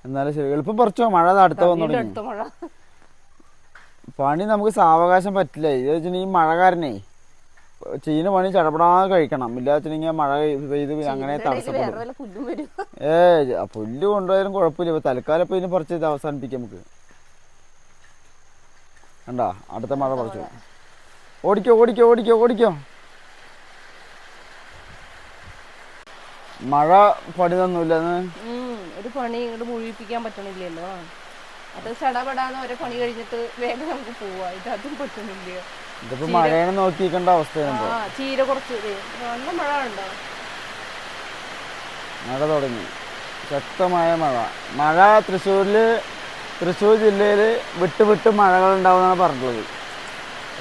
എന്നാലും ശരി. എളുപ്പം പറിച്ചോ, മഴ അടുത്ത വന്നു തുടങ്ങി. പണി നമുക്ക് സാവകാശം പറ്റില്ല. ഇത് വെച്ചിട്ടുണ്ടെങ്കിൽ ഈ മഴ കാരനേ ചെയ്യുന്ന പണി ചടപടാതെ കഴിക്കണം. ഇല്ലാച്ചിട്ടുണ്ടെങ്കിൽ മഴ പെയ്ത് അങ്ങനെ തടസ്സപ്പെടും. പുല്ല് കൊണ്ടുപോയാലും കുഴപ്പമില്ല. ഇപ്പൊ തൽക്കാലം ഇപ്പൊ ഇതിന് പറിച്ച് ഇത് അവസാനിപ്പിക്കാം നമുക്ക്. കണ്ടാ അടുത്ത മഴ പറിച്ചു. ഓടിക്കോ ഓടിക്കോ ഓടിക്കോ ഓടിക്കോ. മഴ പണി തന്നൂല്ല. ഒരു പണി ഇങ്ങോട്ട് മുഴുവിപ്പിക്കാൻ പറ്റണില്ലല്ലോ. അത് ചടപെടാന്ന് ഒരു പണി കഴിഞ്ഞിട്ട് വേഗം നമുക്ക് പോവാ. ഇത് അതും പറ്റുന്നില്ല. ഇതിപ്പോ മഴയെ നോക്കിക്കേണ്ട അവസ്ഥയാണ്. ചീര കുറച്ച് നല്ല മഴ ഉണ്ടോ? മഴ തുടങ്ങി, ശക്തമായ മഴ. മഴ തൃശ്ശൂർ ജില്ലയില് വിട്ട് മഴകൾ ഉണ്ടാവുമെന്നാണ് പറഞ്ഞിട്ടുള്ളത്.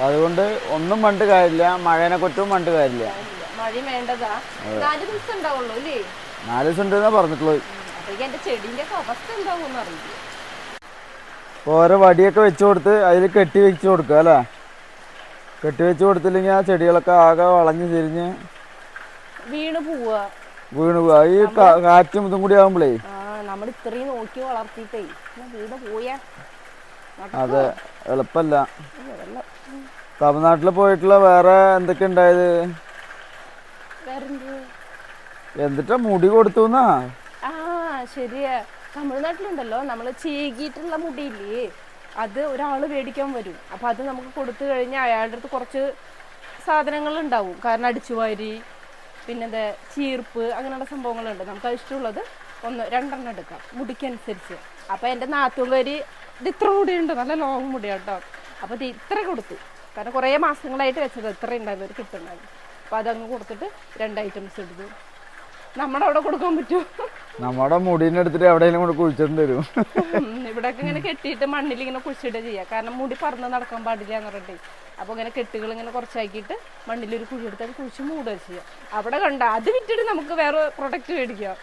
അതുകൊണ്ട് ഒന്നും പണ്ട് കാര്യമില്ല, മഴേനെ കുറ്റവും പണ്ട് കാര്യമില്ല. മഴ വേണ്ടതാ. 4 ദിവസം ഉണ്ടാവുള്ളൂ അല്ലേ? 4 ദിവസം ഉണ്ടെന്നാ പറഞ്ഞിട്ടുള്ളത്. എന്റെ ചെടിന്റെ അവസ്ഥ എന്താവും അറിയില്ല. ഓരോ വടിയൊക്കെ വെച്ച് കൊടുത്ത് അതിൽ കെട്ടി വെച്ച് കൊടുക്കുക അല്ലേ? കെട്ടി വെച്ച് കൊടുത്തില്ലെങ്കിൽ ആ ചെടികളൊക്കെ ആകെ വളഞ്ഞു തിരിഞ്ഞ് വീണ് പോവാ. ഈ കാറ്റും ഇതും കൂടി ആവുമ്പോഴേ നമ്മൾ ഇത്രയും നോക്കി വളർത്തിട്ടേ വീട് പോയാ അതെ എളുപ്പല്ല. തമിഴ്നാട്ടിൽ പോയിട്ടുള്ള വേറെ എന്തൊക്കെ ഉണ്ടായത്? എന്നിട്ടാ മുടി കൊടുത്തുന്നാ? ശരിയാ. തമിഴ്നാട്ടിലുണ്ടല്ലോ നമ്മള് ചീകിയിട്ടുള്ള മുടിയില്ലേ, അത് ഒരാള് മേടിക്കാൻ വരും. അപ്പൊ അത് നമുക്ക് കൊടുത്തു കഴിഞ്ഞാൽ അയാളുടെ അടുത്ത് കുറച്ച് സാധനങ്ങൾ ഉണ്ടാവും. കാരണം അടിച്ചുവാരി, പിന്നെ ചീർപ്പ്, അങ്ങനെയുള്ള സംഭവങ്ങളുണ്ട്. നമുക്ക് ഇഷ്ടമുള്ളത് 1-2 എടുക്കാം മുടിക്കനുസരിച്ച്. അപ്പൊ എന്റെ നാത്തുകാരി ഇത് ഇത്ര മുടിയുണ്ട്, നല്ല ലോങ് മുടിയാട്ടോ. അപ്പൊ ഇത് ഇത്ര കൊടുത്തു. കാരണം കുറെ മാസങ്ങളായിട്ട് വെച്ചത് ഇത്ര ഉണ്ടായിരുന്നു, ഒരു കിട്ടുണ്ടായിരുന്നു. അപ്പൊ അതങ്ങ് കൊടുത്തിട്ട് 2 ഐറ്റംസ് എടുത്തു. നമ്മുടെ അവിടെ കൊടുക്കാൻ പറ്റുമോ? നമ്മുടെ മുടീനെ എടുത്തിട്ട് എവിടെയെങ്കിലും കൂടെ കുഴിച്ചിട്ട് തരും. ഇവിടെയൊക്കെ ഇങ്ങനെ കെട്ടിയിട്ട് മണ്ണിൽ ഇങ്ങനെ കുഴിച്ചിട്ട് ചെയ്യാം. കാരണം മുടി പറന്ന് നടക്കാൻ പാടില്ല എന്ന് പറഞ്ഞിട്ട്. അപ്പൊ ഇങ്ങനെ കെട്ടുകൾ ഇങ്ങനെ കുറച്ചാക്കിയിട്ട് മണ്ണിലൊരു കുഴി എടുത്താൽ കുഴിച്ച് മൂടുക ചെയ്യാം. അവിടെ കണ്ട അത് വിറ്റിട്ട് നമുക്ക് വേറെ പ്രൊഡക്റ്റ് മേടിക്കാം.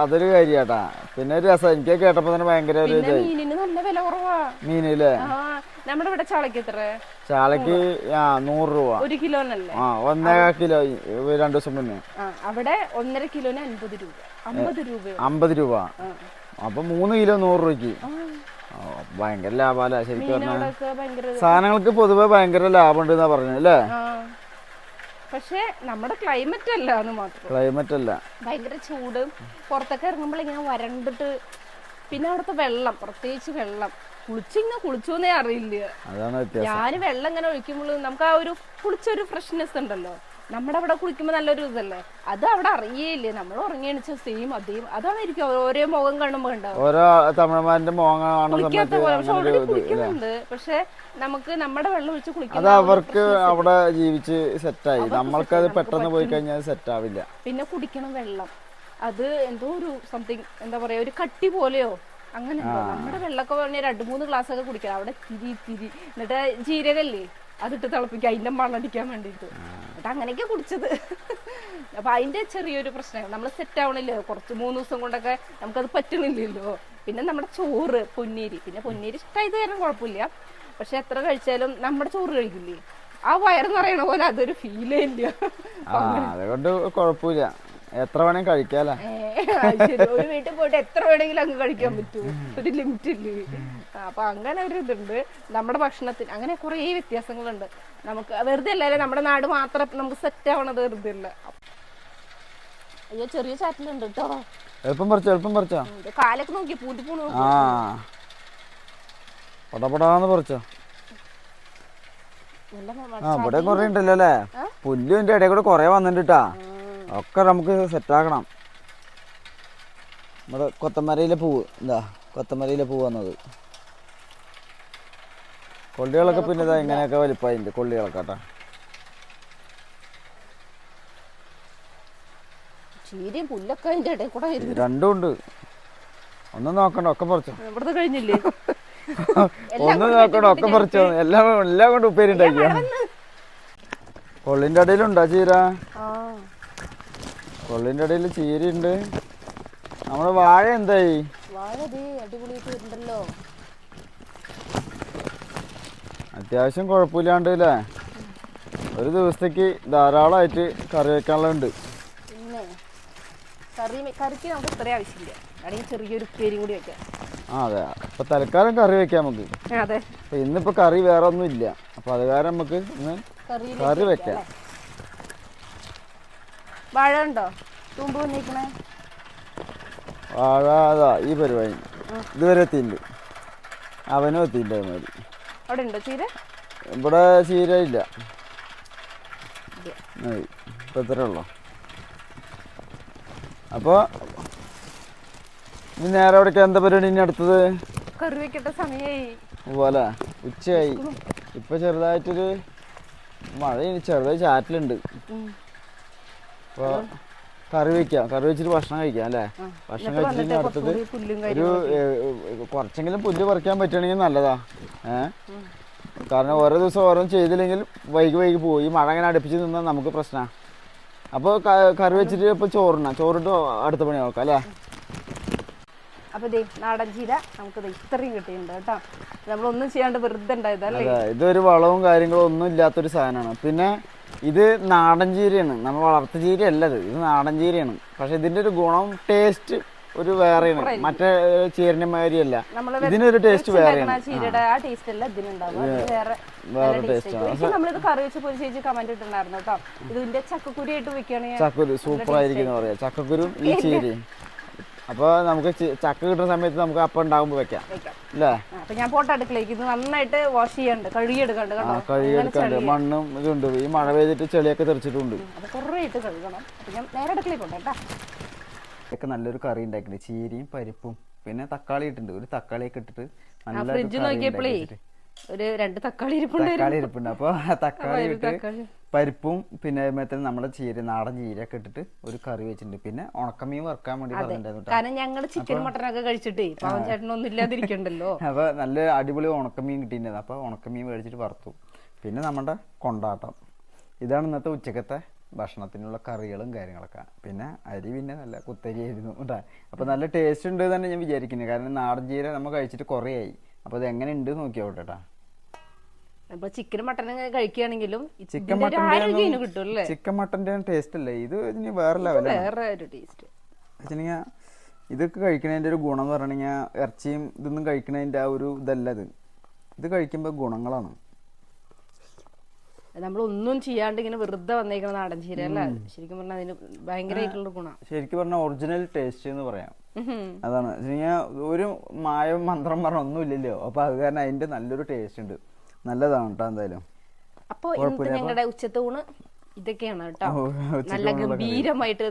അതൊരു കാര്യാട്ടാ. പിന്നെ രസം എനിക്ക് കേട്ടപ്പോ തന്നെ ഭയങ്കര മീനിന് നല്ല വില കുറവാ. മീനില്ലേ? നമ്മുടെ ഇവിടെ ചാളക്ക് എത്ര? ചാളക്ക് 100 രൂപ 1 കിലോനല്ലേ? 1.5 കിലോ 2 ദിവസം മുന്നേ. അവിടെ 1.5 കിലോന് 50 രൂപ 50 രൂപ. അപ്പൊ 3 കിലോ 100 രൂപയ്ക്ക് ഭയങ്കര ലാഭമല്ല ശരിക്കും പറഞ്ഞാൽ. സാധനങ്ങൾക്ക് പൊതുവെ ഭയങ്കര ലാഭം ഉണ്ട് എന്നാ പറഞ്ഞത് അല്ലേ? പക്ഷെ നമ്മുടെ ക്ലൈമറ്റ് അല്ല എന്ന് മാത്രം. ക്ലൈമറ്റ് അല്ല, ഭയങ്കര ചൂട്. പുറത്തൊക്കെ ഇറങ്ങുമ്പോൾ ഇങ്ങനെ വരണ്ടിട്ട്, പിന്നെ അവിടുത്തെ വെള്ളം, പ്രത്യേകിച്ച് വെള്ളം കുളിച്ചോന്നേ അറിയില്ല. ഞാൻ വെള്ളം ഇങ്ങനെ ഒഴിക്കുമ്പോൾ നമുക്ക് ആ ഒരു കുളിച്ചൊരു ഫ്രഷ്നെസ് ഉണ്ടല്ലോ. നമ്മുടെ അവിടെ കുളിക്കുമ്പോ നല്ലൊരു ഇതല്ലേ, അത് അവിടെ അറിയേയില്ലേ. നമ്മൾ ഉറങ്ങി എണിച്ച സെയിം അതായിരിക്കും ഓരോ മുഖം കാണുമ്പോ ഉണ്ടാവും. ഓരോ തമിഴന്മാരുടെ കുളിക്കുന്നുണ്ട്. പക്ഷെ നമുക്ക് നമ്മുടെ വെള്ളം ഒഴിച്ച് കുളിക്കുന്നത് അവർക്ക് അവിടെ ജീവിച്ച് സെറ്റായി. നമ്മൾക്ക് അത് പെട്ടെന്ന് പോയി കഴിഞ്ഞാൽ സെറ്റ് ആവില്ല. പിന്നെ കുടിക്കണം വെള്ളം, അത് എന്തോ ഒരു സംതിങ് എന്താ പറയാ, ഒരു കട്ടി പോലെയോ അങ്ങനെ. നമ്മുടെ വെള്ളമൊക്കെ പറഞ്ഞാൽ 2-3 ഗ്ലാസ് ഒക്കെ കുടിക്കാം. അവിടെ തിരി എന്നിട്ട് ജീരകല്ലേ അതിട്ട് തിളപ്പിക്കുക, അതിന്റെ മണ്ണടിക്കാൻ വേണ്ടിട്ട്. എന്നിട്ട് അങ്ങനെയൊക്കെ കുടിച്ചത്. അപ്പൊ അതിന്റെ ചെറിയൊരു പ്രശ്നം, നമ്മൾ സെറ്റ് ആവണില്ലോ. കുറച്ച് 3 ദിവസം കൊണ്ടൊക്കെ നമുക്കത് പറ്റണില്ലല്ലോ. പിന്നെ നമ്മുടെ ചോറ് പൊന്നേരി, പിന്നെ പൊന്നേരി ഇഷ്ടമായത് കാരണം കുഴപ്പമില്ല. പക്ഷെ എത്ര കഴിച്ചാലും നമ്മുടെ ചോറ് കഴിക്കില്ലേ, ആ വയറ് നിറയണ പോലെ അതൊരു ഫീലേ ഇല്ല. അതുകൊണ്ട് കുഴപ്പമില്ല, എത്ര വേണേലും കഴിക്കാലോ. ഒരു വീട്ടിൽ പോയിട്ട് എത്ര വേണമെങ്കിലും അങ്ങ് കഴിക്കാൻ പറ്റും, ഒരു ലിമിറ്റ് ഇല്ലേ. അപ്പൊ അങ്ങനെ ഒരു ഇതുണ്ട് നമ്മുടെ ഭക്ഷണത്തിന്. അങ്ങനെ കുറെ വ്യത്യാസങ്ങളുണ്ട്. നമുക്ക് വെറുതെ അല്ലേ നമ്മുടെ നാട് മാത്രം നമുക്ക് സെറ്റ് ആവണത് വെറുതെ അല്ല. അയ്യോ ചെറിയ ചാറ്റിലുണ്ട് കേട്ടോ. എളുപ്പം പറിച്ചോ. കാലൊക്കെ നോക്കി പൂട്ടിപ്പൂണ്. പടപടാന്ന് പറിച്ചോ. ആ ഇവിടെ കൊറേ ഉണ്ടല്ലോ അല്ലേ? പുല്ലും എന്റെ ഇടയിൽ കൂടെ കൊറേ വന്നിട്ടാ. ഒക്കെ നമുക്ക് സെറ്റാക്കണം. നമ്മുടെ കൊത്തമരയിലെ പൂവ് എന്താ കൊത്തമരയിലെ പൂവ് വന്നത്. കൊള്ളികളൊക്കെ പിന്നെ ഇതാ ഇങ്ങനെയൊക്കെ വലിപ്പമായിട്ടുണ്ട് കൊള്ളികളൊക്കെ കേട്ടാ. രണ്ടും ഉണ്ട്. ഒന്നും നോക്കണ്ട ഒക്കെ പറിച്ചോ. കഴിഞ്ഞില്ലേ? ഒന്നും നോക്കണ്ട ഒക്കെ പറിച്ചോ. എല്ലാം കൊണ്ട് ഉപ്പേരി ഉണ്ടാക്കിയ. കൊള്ളിന്റെ ഇടയിലുണ്ടോ ചീര? കൊള്ളിന്റെ ഇടയിൽ ചീരയുണ്ട്. നമ്മുടെ വാഴ എന്തായി? അത്യാവശ്യം കുഴപ്പമില്ലാണ്ട് അല്ലേ? ഒരു ദിവസത്തേക്ക് ധാരാളമായിട്ട് കറി വെക്കാനുള്ളതുണ്ട്. കറിക്ക് നമുക്ക് ഇത്ര ആവശ്യമില്ല. അല്ലെങ്കിൽ ചെറിയൊരു ഉപ്പേരി കൂടി വെക്കാം. അതെ, അപ്പൊ തൽക്കാലം കറി വെക്കാം നമുക്ക്. അതെ, ഇന്നിപ്പോ കറി വേറെ ഒന്നും ഇല്ല. അപ്പൊ അത് കാരണം നമുക്ക് ഇന്ന് കറി വെക്കാം. വാഴ ഉണ്ടോ? തൂമ്പ് വന്നിരിക്കണേ വാഴ അതാ ഈ പരിപാടി ഇതുവരെ എത്തിയിട്ടുണ്ട്. അവനും എത്തിയിട്ടുണ്ട്. അതുമാതിരി അവിടെ ഉണ്ടോ ചീര? ഇവിടെ ചീര ഇല്ല. ഇപ്പൊ ഇത്രേ ഉള്ളു. അപ്പൊ ഇനി നേരെ എവിടേക്കാ? എന്താ പരിപാടി ഇനി അടുത്തത്? കറി വെക്കേണ്ട സമയമായി പോലെ ഉച്ചയായി. ഇപ്പൊ ചെറുതായിട്ടൊരു മഴ ചെറുതായി ചാറ്റലുണ്ട്. അപ്പൊ കറി വെക്കാം. കറി വെച്ചിട്ട് ഭക്ഷണം കഴിക്കാം അല്ലേ? ഭക്ഷണം കഴിച്ചിട്ട് അടുത്തത് ഒരു കുറച്ചെങ്കിലും പുല്ല് പറിക്കാൻ പറ്റുകയാണെങ്കിൽ നല്ലതാ. കാരണം ഓരോ ദിവസം ഓരോന്നും ചെയ്തില്ലെങ്കിൽ വൈകി പോയി. ഈ മഴ അങ്ങനെ അടുപ്പിച്ച് നിന്നാൽ നമുക്ക് പ്രശ്നമാണ്. അപ്പോൾ കറി വെച്ചിട്ട് ഇപ്പൊ ചോറിട്ട് അടുത്ത പണി നോക്കാം അല്ലേ? അപ്പൊ നാടൻ ചീര നമുക്ക് ഇത്രയും കിട്ടിയിട്ടുണ്ട് കേട്ടോ. നമ്മളൊന്നും ചെയ്യാണ്ട് വെറുതെ ഉണ്ടായതല്ലേ? ഇതൊരു വളവും കാര്യങ്ങളും ഒന്നും ഇല്ലാത്തൊരു സാധനമാണ്. പിന്നെ ഇത് നാടൻ ചീരയാണ്. നമ്മൾ വളർത്തു ചീര അല്ലത്. ഇത് നാടൻ ചീരയാണ്. പക്ഷെ ഇതിന്റെ ഒരു ഗുണം ടേസ്റ്റ് ഒരു വേറെയാണ്. മറ്റേ ചീരന്റെ മാതിരിയല്ല. ഇതിനൊരു ടേസ്റ്റ് വേറെയാണ്. വേറെ ടേസ്റ്റാണ്. നമ്മളിത് കറി വെച്ച് പൊരിച്ച് കമന്റ് ഇട്ടുണ്ടായിരുന്നു കേട്ടോ. ഇതിന്റെ ചക്കക്കുരി ആയിട്ട് വെക്കുകയാണെങ്കിൽ ചക്കക്കുരു സൂപ്പർ ആയിരിക്കും പറയാം. ചക്കക്കുരു ഈ ചീരയും. അപ്പൊ നമുക്ക് ചക്ക കിട്ടുന്ന സമയത്ത് നമുക്ക് അപ്പം ഉണ്ടാകുമ്പോ വെക്കാം അല്ലേ? അപ്പൊ ഞാൻ പോട്ടെ അടുക്കളേക്ക്. ഇത് നന്നായിട്ട് വാഷ് ചെയ്യണ്ട്, കഴുകിയെടുക്കണ്ട്. മണ്ണും ഇതുണ്ട്. ഈ മഴ പെയ്തിട്ട് ചെളിയൊക്കെ തെറിച്ചിട്ടുണ്ട്. അത് കുറേ ഇട്ട് കഴുകണം. അപ്പൊ ഞാൻ നേരെ അടുക്കളേക്ക് കൊണ്ടേട്ടാ. ഒക്കെ നല്ലൊരു കറി ഉണ്ടാക്കിണ്ട്. ചീരയും പരിപ്പും പിന്നെ തക്കാളി ഇട്ടുണ്ട്. ഒരു തക്കാളിയൊക്കെ ഇട്ടിട്ട് ഫ്രിഡ്ജ് നോക്കിയപ്പോഴേ ഒരു 2 തക്കാളി ഇരിപ്പുണ്ട്. അപ്പൊ തക്കാളി ഇട്ട് പരിപ്പും പിന്നെ നമ്മുടെ നാടൻ ചീരയൊക്കെ ഇട്ടിട്ട് ഒരു കറി വെച്ചിട്ടുണ്ട്. പിന്നെ ഉണക്കമീൻ വറുക്കാൻ വേണ്ടി പറഞ്ഞിട്ടുണ്ടായിരുന്നു. കാരണം ഞങ്ങള് ചിക്കൻ മട്ടനൊക്കെ കഴിച്ചിട്ടേ പാവം ചേട്ടനൊന്നും ഇല്ലാതിരിക്കണ്ടല്ലോ. അപ്പൊ നല്ല അടിപൊളി ഉണക്കമീൻ കിട്ടിയിട്ടുണ്ടായിരുന്നു. അപ്പൊ ഉണക്കമീൻ മേടിച്ചിട്ട് വറുത്തു. പിന്നെ നമ്മുടെ കൊണ്ടാട്ടം. ഇതാണ് ഇന്നത്തെ ഉച്ചക്കത്തെ ഭക്ഷണത്തിനുള്ള കറികളും കാര്യങ്ങളൊക്കെ. പിന്നെ അരി പിന്നെ നല്ല കുത്തരി ആയിരുന്നു കേട്ടോ. അപ്പൊ നല്ല ടേസ്റ്റ് ഉണ്ട് തന്നെ ഞാൻ വിചാരിക്കുന്നത്. കാരണം നാടൻ ചീര നമ്മൾ കഴിച്ചിട്ട് കുറേ ആയി. അപ്പൊ അത് എങ്ങനെ ഉണ്ട് നോക്കിയോട്ടെ. ചിക്കൻ മട്ടൻ കഴിക്കുകയാണെങ്കിലും ചിക്കൻ മട്ടന്റെ ടേസ്റ്റ് അല്ലേ ഇത്? ഇനി വേറെ ലെവലാണ്. ഇതൊക്കെ കഴിക്കണതിന്റെ ഒരു ഗുണം എന്ന് പറഞ്ഞാൽ ഇറച്ചിയും ഇതൊന്നും കഴിക്കണതിന്റെ ആ ഒരു ഇതല്ല. ഇത് കഴിക്കുമ്പോ ഗുണങ്ങളാണ്. നമ്മളൊന്നും ചെയ്യാണ്ട് ഇങ്ങനെ വെറുതെ വന്നേക്കുന്ന നാടൻ ചീര അല്ല. ശരിക്കും പറഞ്ഞാൽ അതിന് ഭയങ്കരമായിട്ടുള്ള ഗുണം. ശരിക്കും പറഞ്ഞാൽ ഒറിജിനൽ ടേസ്റ്റ് എന്ന് പറയാം. അതാണ് ഒരു മായം മന്ത്രം പറഞ്ഞ ഒന്നും ഇല്ലല്ലോ. അപ്പൊ അത് കാരണം അതിന്റെ നല്ലൊരു ടേസ്റ്റ് ഉണ്ട്. നല്ലതാണ് കേട്ടോ എന്തായാലും. അപ്പൊ ഞങ്ങളുടെ ഉച്ചത്തൂണ് ഇതൊക്കെയാണ് കേട്ടോ. നല്ല ഗംഭീരമായിട്ട്,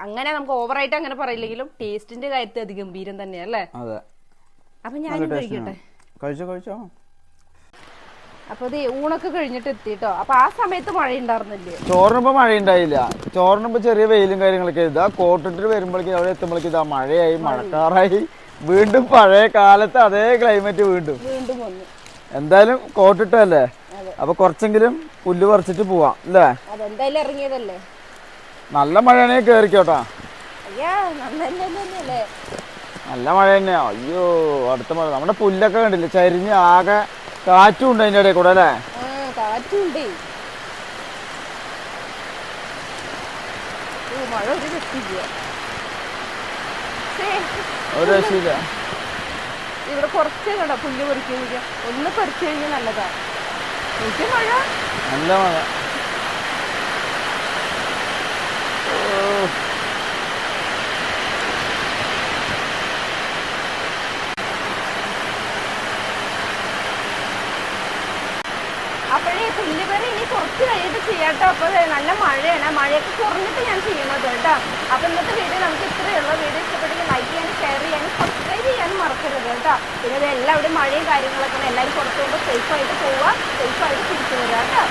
അങ്ങനെ നമുക്ക് ഓവറായിട്ട് അങ്ങനെ പറയില്ലെങ്കിലും ടേസ്റ്റിന്റെ കാര്യത്തിൽ അത് ഗംഭീരം തന്നെയല്ലേ? അതെ. അപ്പൊ ഞാനും കഴിക്കട്ടെ. കഴിച്ചോ. അപ്പൊ ഊണൊക്കെ കഴിഞ്ഞിട്ട് എത്തിട്ടോ. അപ്പൊ ആ സമയത്ത് മഴ ഉണ്ടായിരുന്നില്ലേ? ചോറിനിപ്പോ മഴ ഉണ്ടായില്ല. ചോറിനിപ്പോ ചെറിയ വെയിലും കാര്യങ്ങളൊക്കെ. ഇതാ കോട്ടിട്ട് വരുമ്പോഴേക്കും അവിടെ എത്തുമ്പോഴേക്കും ഇതാ മഴയായി, മഴക്കാറായി. വീണ്ടും പഴയ കാലത്ത് അതേ ക്ലൈമറ്റ് വീണ്ടും വന്നു. എന്തായാലും കോട്ടിട്ടല്ലേ? അപ്പൊ കുറച്ചെങ്കിലും പുല്ല് പറിച്ചിട്ട് പോവാം അല്ലേ? അതെന്തായാലും ഇറങ്ങിയതല്ലേ. നല്ല മഴയാണെങ്കിൽ കേറിക്കോട്ടാ. നല്ല മഴ തന്നെയാ. അയ്യോ അടുത്ത മഴ. നമ്മുടെ പുല്ലൊക്കെ കണ്ടില്ലേ ചരിഞ്ഞ് ആകെ. കാറ്റും ഉണ്ട് അതിന്റെ ഇടയിൽ കൂടെ അല്ലേ? ഒരു രക്ഷയില്ല. ഇവിടെ കുറച്ച് കണ്ടോ പുല്ല് പറിക്കുക. ഒന്ന് പറിച്ചു കഴിഞ്ഞാൽ നല്ലതാ. മഴ നല്ല മഴ. അപ്പോഴേ പുല്ലുപേര് ഇനി കുറച്ച് കഴിഞ്ഞിട്ട് ചെയ്യാട്ടോ. അപ്പോൾ നല്ല മഴയാണ്, മഴയൊക്കെ കുറഞ്ഞിട്ട് ഞാൻ ചെയ്യുന്നത് കേട്ടോ. അപ്പോൾ ഇന്നത്തെ വീഡിയോ നമുക്ക് ഇത്രയേ ഉള്ളൂ. വീഡിയോ ഇഷ്ടപ്പെട്ടെങ്കിൽ ലൈക്ക് ചെയ്യാനും ഷെയർ ചെയ്യാനും സബ്സ്ക്രൈബ് ചെയ്യാനും മറക്കരുത് കേട്ടോ. പിന്നെ ഇത് എല്ലാവരുടെയും മഴയും കാര്യങ്ങളൊക്കെ എല്ലാവരും പുറത്തുകൊണ്ട് സേഫായിട്ട് പോവുക, സേഫായിട്ട് തിരിച്ചു വരിക കേട്ടോ.